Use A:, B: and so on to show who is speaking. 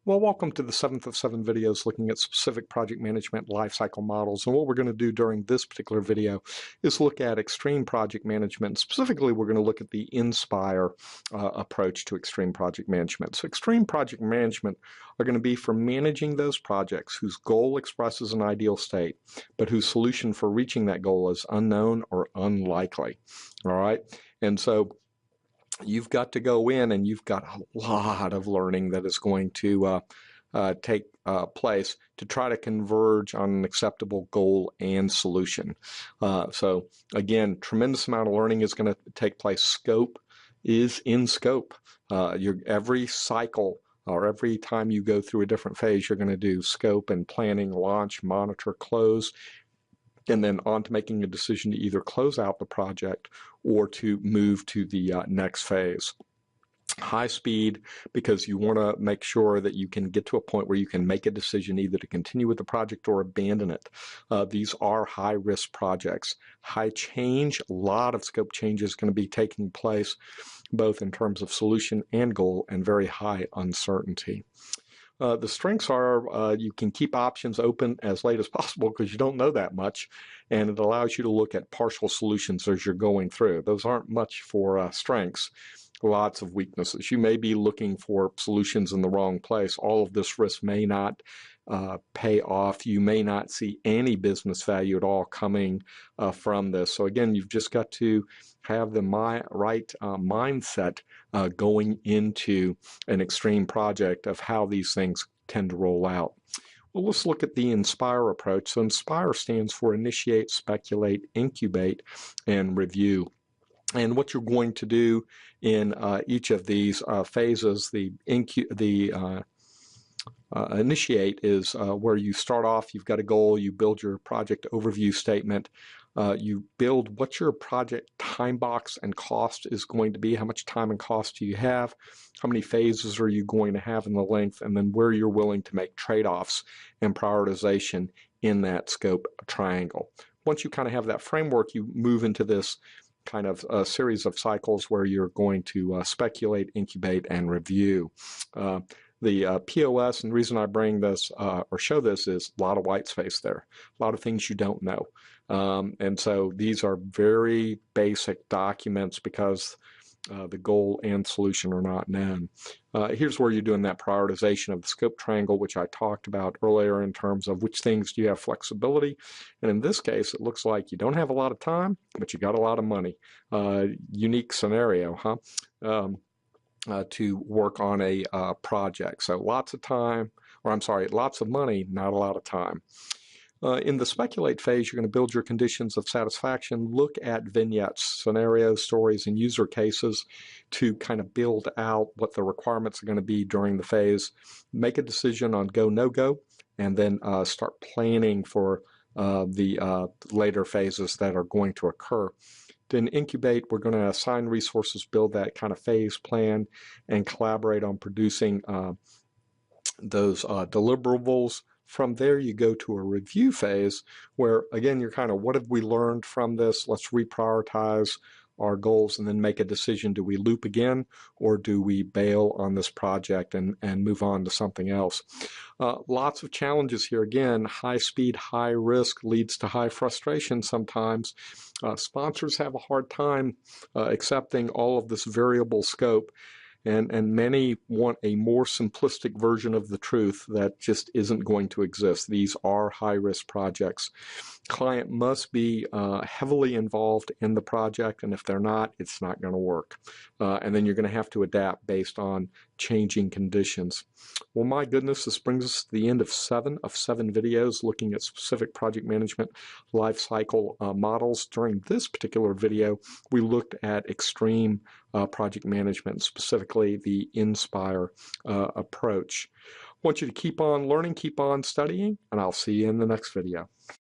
A: Well, welcome to the 7th of 7 videos looking at specific project management lifecycle models. And what we're going to do during this particular video is look at extreme project management. Specifically, we're going to look at the Inspire approach to extreme project management. So extreme project management are going to be for managing those projects whose goal expresses an ideal state, but whose solution for reaching that goal is unknown or unlikely. All right. And so you've got to go in and you've got a lot of learning that is going to take place to try to converge on an acceptable goal and solution. So again, tremendous amount of learning is going to take place. Scope is in scope. Every cycle or every time you go through a different phase, you're going to do scope and planning, launch, monitor, close, and then on to making a decision to either close out the project or to move to the next phase. High speed, because you want to make sure that you can get to a point where you can make a decision either to continue with the project or abandon it. These are high-risk projects. High change, a lot of scope changes going to be taking place, both in terms of solution and goal, and very high uncertainty. The strengths are you can keep options open as late as possible because you don't know that much, and it allows you to look at partial solutions as you're going through. Those aren't much for strengths. Lots of weaknesses. You may be looking for solutions in the wrong place. All of this risk may not pay off. You may not see any business value at all coming from this. So again, you've just got to have the right mindset going into an extreme project of how these things tend to roll out. Well, let's look at the Inspire approach. So Inspire stands for Initiate, Speculate, Incubate, and Review. And what you're going to do in each of these phases, the initiate is where you start off, you've got a goal, you build your project overview statement, you build what your project time box and cost is going to be, how much time and cost do you have, how many phases are you going to have in the length, and then where you're willing to make trade-offs and prioritization in that scope triangle. Once you kind of have that framework, you move into this kind of a series of cycles where you're going to speculate, incubate, and review. The POS, and the reason I bring this or show this is a lot of white space there, a lot of things you don't know. And so these are very basic documents because the goal and solution are not known. Here's where you're doing that prioritization of the scope triangle, which I talked about earlier in terms of which things do you have flexibility. And in this case, it looks like you don't have a lot of time, but you got a lot of money. Unique scenario, huh? To work on a project. So lots of time, or I'm sorry, lots of money, not a lot of time. In the speculate phase, you're going to build your conditions of satisfaction, look at vignettes, scenarios, stories, and user cases to kind of build out what the requirements are going to be during the phase, make a decision on go, no go, and then start planning for the later phases that are going to occur. Then incubate, we're going to assign resources, build that kind of phase plan, and collaborate on producing those deliverables. From there, you go to a review phase where, again, you're kind of, what have we learned from this? Let's reprioritize our goals and then make a decision. Do we loop again, or do we bail on this project and move on to something else? Lots of challenges here. Again, high speed, high risk leads to high frustration sometimes. Sponsors have a hard time accepting all of this variable scope. And many want a more simplistic version of the truth that just isn't going to exist. These are high-risk projects. Client must be heavily involved in the project, and if they're not, it's not going to work. And then you're going to have to adapt based on changing conditions. Well, my goodness, this brings us to the end of 7 videos looking at specific project management life cycle models. During this particular video, we looked at extreme project management, specifically the Inspire approach. I want you to keep on learning, keep on studying, and I'll see you in the next video.